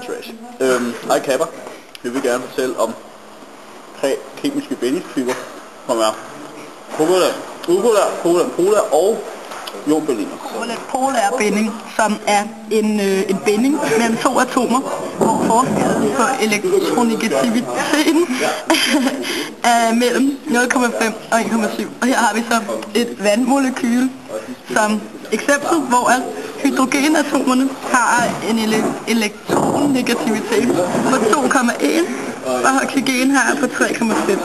Trash. Hej Kapper. Vi vil gerne fortælle om 3 kemiske bindingstyper, som er kovalent, polær og ionbindinger. Kovalent polær binding, som er en binding mellem 2 atomer, hvor forskellen på elektronegativiteten er mellem 0,5 og 1,7. Og her har vi så et vandmolekyle som eksempel, hvor hydrogenatomerne har en elektronegativitet på 2,1, og oxygen har på 3,5.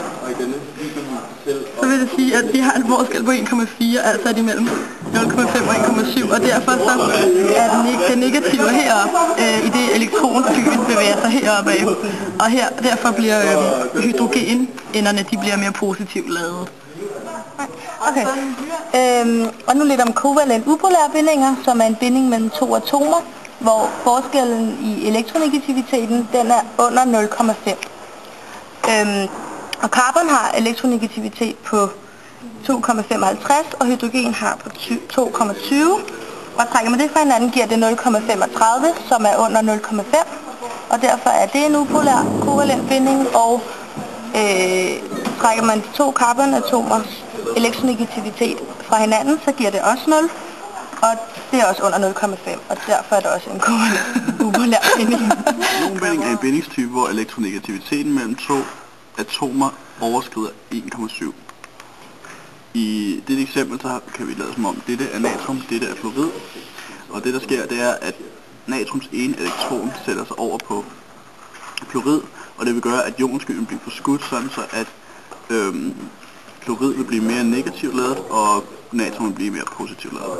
Så vil det sige, at vi har en forskel på 1,4, altså er de mellem 0,5 og 1,7, og derfor så er den negative heroppe, i det elektronskyen bevæger sig heroppe af, og derfor bliver hydrogenenderne, de bliver mere positivt ladet. Okay, og nu lidt om kovalent upolære bindinger, som er en binding mellem 2 atomer, hvor forskellen i elektronegativiteten, den er under 0,5. Og carbon har elektronegativitet på 2,55, og hydrogen har på 2,20. Og trækker man det fra hinanden, giver det 0,35, som er under 0,5. Og derfor er det en upolær kovalent binding, og trækker man de 2 carbonatomers elektronegativitet fra hinanden, så giver det også 0. Og det er også under 0,5, og derfor er det også en kovalent upolær binding. Ionbinding er en bindingstype, hvor elektronegativiteten mellem 2 atomer overskrider 1,7. I dette eksempel så kan vi lade som om dette er natrium, dette er fluorid, og det der sker, det er, at natriums ene elektron sætter sig over på fluorid, og det vil gøre, at ionskyen bliver forskudt, sådan så at fluorid vil blive mere negativt ladet, og natrium vil blive mere positivt ladet.